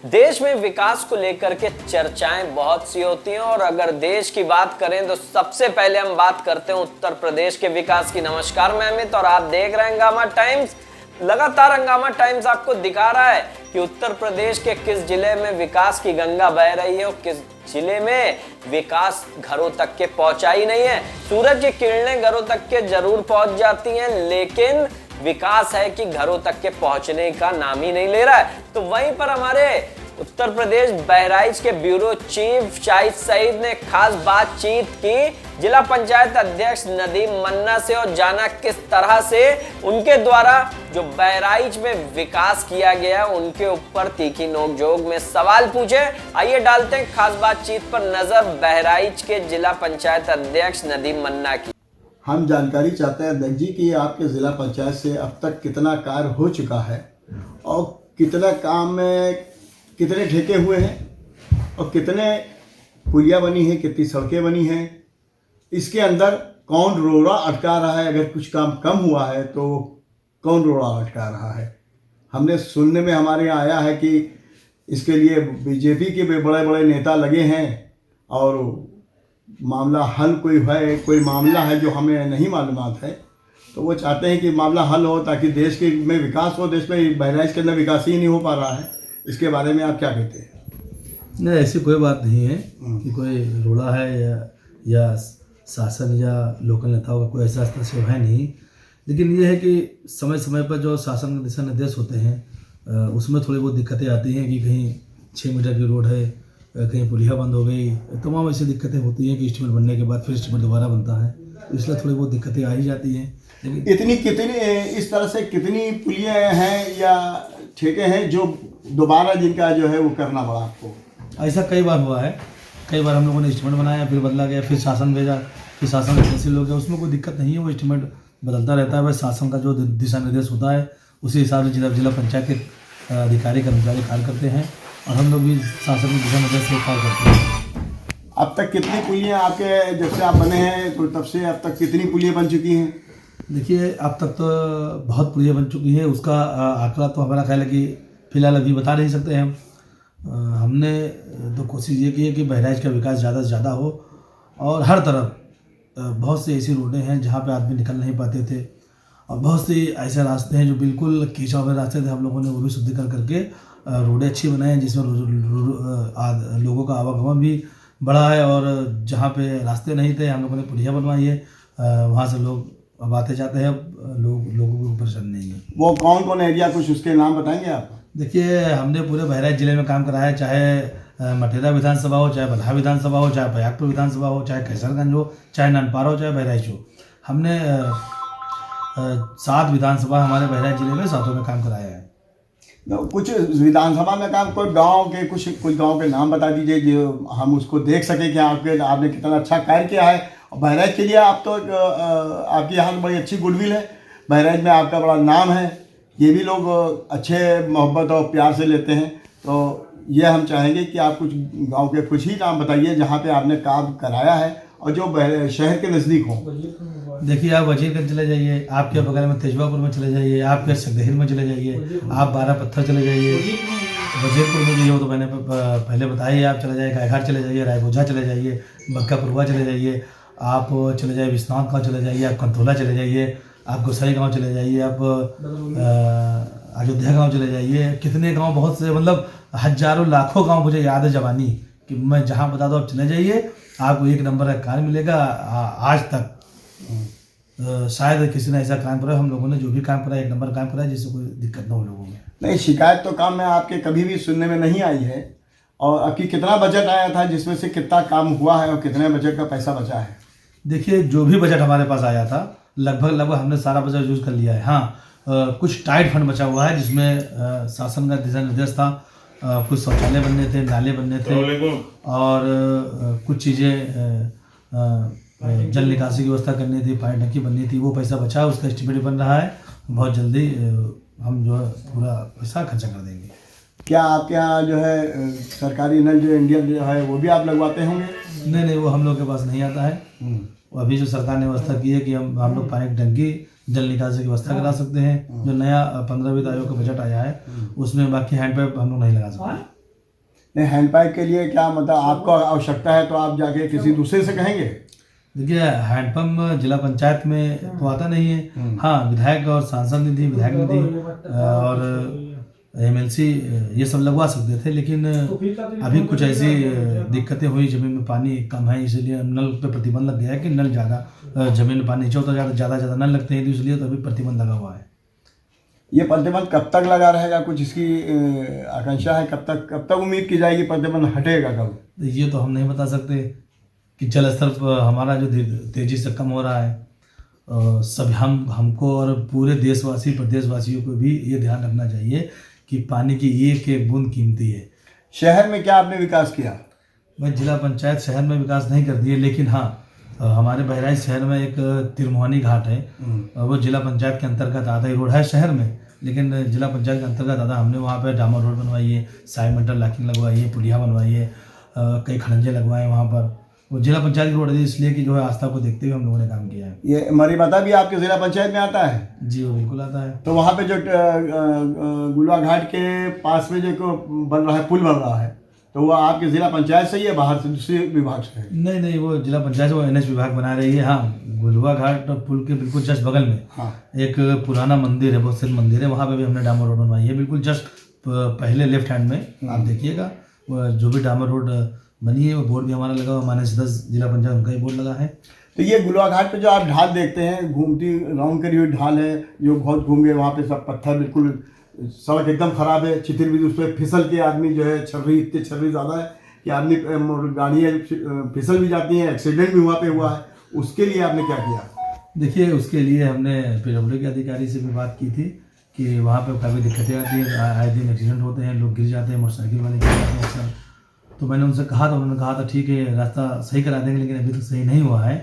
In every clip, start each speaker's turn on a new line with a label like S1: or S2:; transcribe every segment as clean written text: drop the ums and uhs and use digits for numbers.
S1: देश में विकास को लेकर के चर्चाएं बहुत सी होती हैं और अगर देश की बात करें तो सबसे पहले हम बात करते हैं उत्तर प्रदेश के विकास की। नमस्कार, मैं अमित और आप देख रहे हैं हंगामा टाइम्स। लगातार हंगामा टाइम्स आपको दिखा रहा है कि उत्तर प्रदेश के किस जिले में विकास की गंगा बह रही है और किस जिले में विकास घरों तक के पहुंचा ही नहीं है। सूरज की किरणें घरों तक के जरूर पहुंच जाती हैं, लेकिन विकास है कि घरों तक के पहुंचने का नाम ही नहीं ले रहा है। तो वहीं पर हमारे उत्तर प्रदेश बहराइच के ब्यूरो चीफ शाहिद सईद ने खास बातचीत की जिला पंचायत अध्यक्ष नदीम मन्ना से और जाना किस तरह से उनके द्वारा जो बहराइच में विकास किया गया उनके ऊपर तीखी नोकझोंक में सवाल पूछे। आइए डालते हैं खास बातचीत पर नजर बहराइच के जिला पंचायत अध्यक्ष नदीम मन्ना की।
S2: हम जानकारी चाहते हैं अध्यक्ष जी कि आपके ज़िला पंचायत से अब तक कितना कार्य हो चुका है और कितना काम में कितने ठेके हुए हैं और कितने पुलिया बनी है, कितनी सड़कें बनी हैं, इसके अंदर कौन रोड़ा अटका रहा है, अगर कुछ काम कम हुआ है तो कौन रोड़ा अटका रहा है। हमने सुनने में हमारे यहाँ आया है कि इसके लिए बीजेपी के भी बड़े बड़े नेता लगे हैं और मामला हल कोई मामला है जो हमें नहीं मालूमात है, तो वो चाहते हैं कि मामला हल हो ताकि देश के में विकास हो। देश में बहराइच के अंदर विकास ही नहीं हो पा रहा है, इसके बारे में आप क्या कहते हैं?
S3: नहीं, ऐसी कोई बात नहीं है कि कोई रोड़ा है या शासन या लोकल नेताओं का कोई ऐसा स्तर है नहीं, लेकिन ये है कि समय समय पर जो शासन के दिशा निर्देश होते हैं उसमें थोड़ी बहुत दिक्कतें आती हैं कि कहीं 6 मीटर की रोड है, कहीं पुलिया बंद हो गई, तमाम ऐसी दिक्कतें होती हैं कि एस्टीमेट बनने के बाद फिर एस्टीमेट दोबारा बनता है, इसलिए थोड़ी बहुत दिक्कतें आ ही जाती हैं।
S2: लेकिन कितनी इस तरह से कितनी पुलिया हैं या ठेके हैं जो दोबारा जिनका जो है वो करना पड़ा आपको?
S3: ऐसा कई बार हुआ है, कई बार हम लोगों ने एस्टीमेट बनाया, फिर बदला गया, फिर शासन भेजा, फिर शासन कैंसिल हो गया, उसमें कोई दिक्कत नहीं है, वो एस्टीमेट बदलता रहता है। बस शासन का जो दिशा निर्देश होता है उसी हिसाब से जिला पंचायत के अधिकारी कर्मचारी कार्य करते हैं और हम लोग भी शासन के दिशा निर्देश से कार्य करते हैं।
S2: अब तक कितनी पुलियाँ आपके जब से आप बने हैं तो तब से अब तक कितनी पुलियाँ बन चुकी हैं?
S3: देखिए, अब तक तो बहुत पुलियाँ बन चुकी है, उसका आंकड़ा तो हमारा ख्याल है कि फिलहाल अभी बता नहीं सकते हैं हम। हमने तो कोशिश ये की है कि बहराइच का विकास ज़्यादा से ज़्यादा हो और हर तरफ बहुत सी ऐसी रोडें हैं जहाँ पे आदमी निकल नहीं पाते थे और बहुत सी ऐसे रास्ते हैं जो बिल्कुल कीचड़ वाले रास्ते थे, हम लोगों ने वो भी शुद्धिकरण करके रोडें अच्छी बनाई हैं जिसमें लोगों का आवागमन भी बढ़ा है और जहाँ पे रास्ते नहीं थे हम लोगों ने पुलिया बनवाई है, वहाँ से लोग अब आते जाते हैं, लोगों को परेशानी नहीं है।
S2: वो कौन कौन एरिया, कुछ उसके नाम बताएंगे आप?
S3: देखिए, हमने पूरे बहराइच जिले में काम कराया है, चाहे मठेरा विधानसभा हो, चाहे बलहा विधानसभा हो, चाहे बयाकपुर विधानसभा हो, चाहे कैसरगंज हो, चाहे ननपारा हो, चाहे बहराइच हो। हमने 7 विधानसभा हमारे बहराइच जिले में 7 में काम कराया है।
S2: कुछ विधानसभा में काम, कोई गांव के कुछ गांव के नाम बता दीजिए जो हम उसको देख सकें कि आपने कितना अच्छा कार्य किया है। और बहराइच के लिए आप तो आपकी यहाँ बड़ी अच्छी गुडविल है, बहराइच में आपका बड़ा नाम है, ये भी लोग अच्छे मोहब्बत और प्यार से लेते हैं। तो ये हम चाहेंगे कि आप कुछ गांव के कुछ ही नाम बताइए जहाँ पे आपने काम कराया है और जो शहर के नज़दीक हो।
S3: देखिए, आप वजीरगंज चले जाइए, आपके बगल में तेजवापुर में चले जाइए, आपके सगदहिर में चले जाइए, आप 12 पत्थर चले जाइए, वजीरपुर में भी हो तो मैंने पहले बताइए, आप चले जाइए गायघाट चले जाइए, रायबोझा चले जाइए, बक्कापुरवा चले जाइए, आप चले जाइए विश्वनाथ गाँव चले जाइए, आप कंतोला चले जाइए, आप गोसाई गांव चले जाइए, आप अयोध्या गांव चले जाइए। कितने गांव, बहुत से, मतलब हजारों लाखों गांव मुझे याद है जवानी कि मैं जहां बता दूं आप चले जाइए, आपको 1 नंबर का कार्य मिलेगा। आज तक शायद किसी ने ऐसा काम कराया, हम लोगों ने जो भी काम कराया 1 नंबर काम कराया जिससे कोई दिक्कत ना हो लोगों में।
S2: नहीं, शिकायत तो काम में आपके कभी भी सुनने में नहीं आई है। और आपकी कितना बजट आया था जिसमें से कितना काम हुआ है और कितने बजट का पैसा बचा है?
S3: देखिए, जो भी बजट हमारे पास आया था लगभग हमने सारा बजट यूज़ कर लिया है। हाँ, कुछ टाइट फंड बचा हुआ है जिसमें शासन का दिशा निर्देश था, कुछ शौचालय बनने थे, नाले बनने थे और कुछ चीज़ें जल निकासी की व्यवस्था करनी थी, पानी टंकी बननी थी, वो पैसा बचा है, उसका एस्टिमेट बन रहा है। बहुत जल्दी हम जो है पूरा पैसा खर्चा कर देंगे।
S2: क्या आपके यहाँ जो है सरकारी नल जो इंडियन जो है वो भी आप लगवाते होंगे?
S3: नहीं, वो हम लोग के पास नहीं आता है। अभी जो सरकार ने व्यवस्था की है कि हम लोग पानी की टंकी जल निकासी की व्यवस्था करा सकते हैं। जो नया 15 वित्त आयोग का बजट आया है उसमें बाकी हैंडपंप हम लोग नहीं लगा सकते।
S2: नहीं, हैंडपाइप के लिए क्या मतलब आपको आवश्यकता है तो आप जाके किसी दूसरे से कहेंगे?
S3: देखिए, हैंडपम्प जिला पंचायत में तो आता नहीं है। हाँ, विधायक और सांसद निधि, विधायक निधि और एमएलसी ये सब लगवा सकते थे, लेकिन अभी कुछ ऐसी दिक्कतें हुई, ज़मीन में पानी कम है, इसलिए नल पे प्रतिबंध लग गया है कि नल ज़्यादा ज़मीन में पानी नीचे होता ज़्यादा नल लगते हैं, तो इसलिए तो अभी प्रतिबंध लगा हुआ है।
S2: ये प्रतिबंध कब तक लगा रहेगा, कुछ इसकी आकांक्षा है? कब तक उम्मीद की जाएगी प्रतिबंध हटेगा कब?
S3: ये तो हम नहीं बता सकते कि जल स्तर हमारा जो तेज़ी से कम हो रहा है, सब हमको और पूरे देशवासी प्रदेशवासियों को भी ये ध्यान रखना चाहिए कि पानी की एक एक बूंद कीमती है।
S2: शहर में क्या आपने विकास किया?
S3: मैं जिला पंचायत शहर में विकास नहीं करती है, लेकिन हाँ, हमारे बहराइच शहर में एक तिरमुहानी घाट है, वो जिला पंचायत के अंतर्गत आता है। रोड है शहर में, लेकिन जिला पंचायत के अंतर्गत आता। हमने वहाँ पे डामर रोड बनवाई है, साइमेंटल लॉकिंग लगवाई है, पुलिया बनवाई है, कई खड़ंजे लगवाए वहाँ पर। वो जिला पंचायत की रोड है, इसलिए कि जो है आस्था को देखते हुए हम लोगों ने काम किया है।
S2: ये मरीमाता भी आपके जिला पंचायत में आता है?
S3: जी, वो बिल्कुल आता है।
S2: तो वहाँ पे जो गुलवा घाट के पास में जो बन रहा है, पुल बन रहा है, तो वो आपके जिला पंचायत से ही है, बाहर से दूसरे विभाग से है?
S3: नहीं, वो जिला पंचायत वो एनएच विभाग बना रही है। हाँ, गुलवा घाट पुल के बिल्कुल जस्ट बगल में एक पुराना मंदिर है, बहुत सिद्ध मंदिर है, वहाँ पे भी हमने डामर रोड बनवाई है, बिल्कुल जस्ट पहले लेफ्ट हैंड में। आप देखिएगा, जो भी डामर रोड बनी है वो बोर्ड भी हमारा लगा हुआ, माननीय सदस्य जिला पंचायत उनका ही बोर्ड लगा है।
S2: तो ये गुलवा घाट पे जो आप ढाल देखते हैं, घूमती राउंड करी हुई ढाल है, जो बहुत घूम गए, वहाँ पे सब पत्थर, बिल्कुल सड़क एकदम खराब है, चितिर भी उस पर फिसल के आदमी जो है, इतने छर्री ज़्यादा है कि आदमी गाड़ियाँ फिसल भी जाती हैं, एक्सीडेंट भी वहाँ पे हुआ है। उसके लिए आपने क्या किया?
S3: देखिए, उसके लिए हमने पीडब्ल्यूडी के अधिकारी से भी बात की थी कि वहाँ पे काफ़ी दिक्कतें आती हैं, आए दिन एक्सीडेंट होते हैं, लोग गिर जाते हैं, मोटरसाइकिल वाले गिर जाते हैं अक्सर। तो मैंने उनसे कहा था, उन्होंने कहा था ठीक है, रास्ता सही करा देंगे, लेकिन अभी तक सही नहीं हुआ है।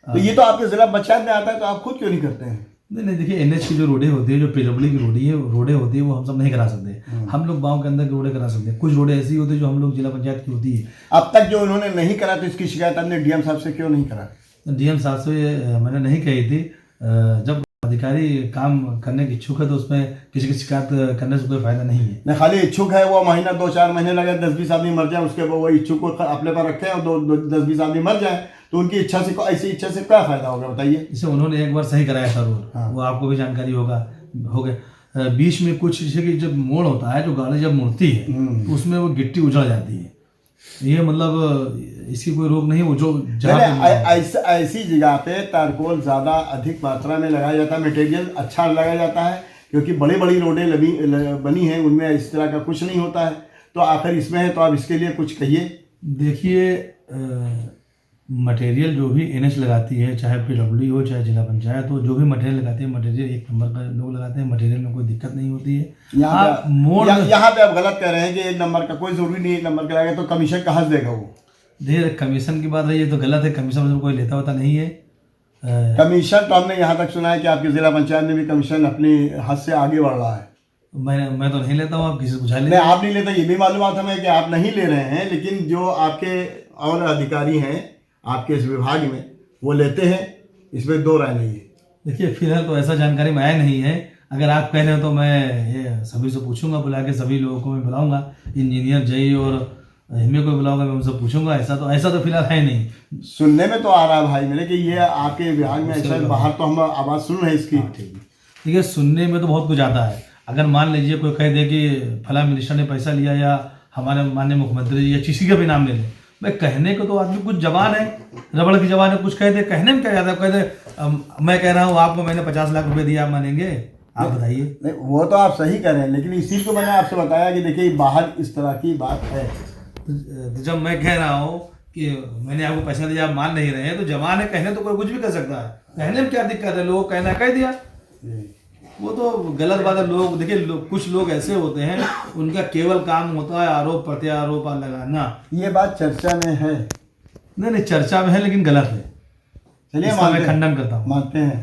S2: तो ये तो आपके जिला पंचायत में आता है, तो आप खुद क्यों नहीं करते हैं?
S3: नहीं, देखिए, एनएच की जो रोडें होती है, जो पीडब्ल्यूडी की रोडें होती है, वो हम सब नहीं करा सकते। हम लोग गांव के अंदर की रोडें करा सकते हैं। कुछ रोडें ऐसी होती है जो हम लोग जिला पंचायत की होती है।
S2: अब तक जो उन्होंने नहीं करा, तो इसकी शिकायत आपने डीएम साहब से क्यों नहीं करा?
S3: डीएम साहब से मैंने नहीं कही थी। जब अधिकारी काम करने की इच्छुक है तो उसमें किसी की शिकायत करने से कोई फायदा नहीं है।
S2: नहीं, खाली इच्छुक है, वो महीना 2-4 महीने लगे, 10-20 आदमी मर जाए, उसके वो इच्छुक को अपने पर रखे और 10-20 आदमी मर जाए, तो उनकी इच्छा से, ऐसी इच्छा से क्या फायदा होगा, बताइए?
S3: इसे उन्होंने एक बार सही कराया था रोड। वो आपको भी जानकारी हो गया। बीच में कुछ जैसे कि जब मोड़ होता है, जो गाड़ी जब मुड़ती है, तो उसमें वो गिट्टी उजड़ जाती है। ये मतलब इसकी कोई रोक नहीं, वो जो
S2: ऐसी जगह पे तारकोल ज़्यादा अधिक मात्रा में लगाया जाता है, मटेरियल अच्छा लगाया जाता है, क्योंकि बड़ी बड़ी रोडें बनी हैं, उनमें इस तरह का कुछ नहीं होता है। तो आखिर इसमें है, तो आप इसके लिए कुछ कहिए।
S3: देखिए, मटेरियल जो भी एनएच लगाती है, चाहे पीडब्ल्यूडी हो, चाहे जिला पंचायत हो, जो भी मटेरियल लगाती है, मटेरियल एक नंबर का लोग लगाते हैं, मटेरियल में कोई दिक्कत नहीं होती है।
S2: यहाँ पे आप गलत कह रहे हैं कि एक नंबर का, कोई जरूरी नहीं एक नंबर का लगेगा, तो कमीशन कहाँ से देगा वो?
S3: देखिए, कमीशन की बात रही है तो गलत है, कमीशन कोई लेता होता नहीं है।
S2: कमीशन तो हमने यहाँ तक सुना है कि आपके जिला पंचायत में भी कमीशन अपनी हद से आगे बढ़ रहा है।
S3: मैं तो नहीं लेता हूँ, आप किसी से पूछा
S2: नहीं, आप नहीं लेता, ये भी मालूम था हमें कि आप नहीं ले रहे हैं, लेकिन जो आपके और अधिकारी हैं आपके इस विभाग में, वो लेते हैं, इसमें दो राय नहीं है।
S3: देखिए, फिलहाल तो ऐसा जानकारी में आया नहीं है। अगर आप कह रहे हो तो मैं ये सभी से पूछूंगा, बुला के सभी लोगों को मैं बुलाऊंगा, इंजीनियर जई और हमें कोई बुलाऊंगा, मैं उनसे पूछूंगा। ऐसा तो फिलहाल है नहीं।
S2: सुनने में तो आ रहा है भाई मेरे कि ये आपके विभाग में ऐसा, बाहर तो हम आवाज़ सुन रहे हैं इसकी।
S3: ठीक है, सुनने में तो बहुत कुछ आता है। अगर मान लीजिए कोई कह दे कि फला मिनिस्टर ने पैसा लिया, या हमारे माननीय मुख्यमंत्री, या किसी का भी नाम ले ले, भाई कहने को तो आदमी कुछ जबान है, रबड़ की जबान है, कुछ कह दे, कहने में क्या जाता है? कह दे मैं कह रहा हूँ आपको मैंने 50 लाख रुपए दिया, आप मानेंगे? आप बताइए।
S2: नहीं, वो तो आप सही कह रहे हैं, लेकिन इसी को मैंने आपसे बताया कि देखिए बाहर इस तरह की बात है।
S3: तो जब मैं कह रहा हूँ कि मैंने आपको पैसा दिया, आप मान नहीं रहे हैं, तो जबान है, कहने तो कोई कुछ भी कर सकता है, कहने में क्या दिक्कत है? लोग कहना कह दिया, वो तो गलत बात है। लोग देखिए, कुछ लोग ऐसे होते हैं, उनका केवल काम होता है आरोप प्रत्यारोप लगाना।
S2: ये बात चर्चा में है?
S3: नहीं, चर्चा में है, लेकिन गलत है।
S2: चलिए,
S3: मैं खंडन करता हूँ,
S2: मानते हैं।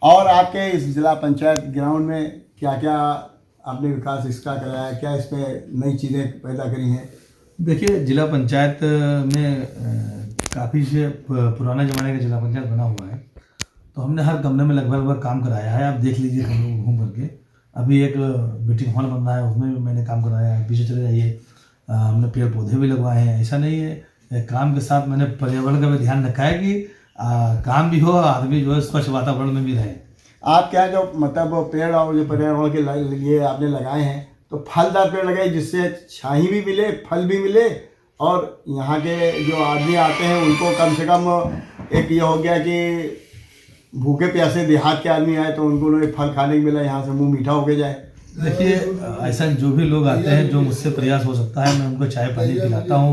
S2: और आपके इस जिला पंचायत ग्राउंड में क्या क्या आपने विकास इसका कराया, क्या इसमें नई चीज़ें पैदा करी हैं?
S3: देखिए, जिला पंचायत में काफ़ी से पुराना ज़माने का जिला पंचायत बना हुआ है, तो हमने हर कमरे में लगभग काम कराया है। आप देख लीजिए हम लोग घूम करके, अभी एक मीटिंग हॉल बन रहा है, उसमें भी मैंने काम कराया है। पीछे चले जाइए, हमने पेड़ पौधे भी लगवाए हैं। ऐसा नहीं है, काम के साथ मैंने पर्यावरण का भी ध्यान रखा है कि काम भी हो, आदमी जो है स्वच्छ वातावरण में भी रहे।
S2: आप क्या जो मतलब पेड़ और जो पर्यावरण के लिए आपने लगाए हैं, तो फलदार पेड़ लगाए जिससे छाई भी मिले, फल भी मिले, और यहाँ के जो आदमी आते हैं उनको कम से कम एक ये हो गया कि भूखे प्यासे देहात के आदमी आए तो उनको एक फल खाने को मिला, यहाँ से मुंह मीठा हो के जाए।
S3: देखिए, ऐसा जो भी लोग आते हैं, जो मुझसे प्रयास हो सकता है मैं उनको चाय पानी पिलाता हूँ।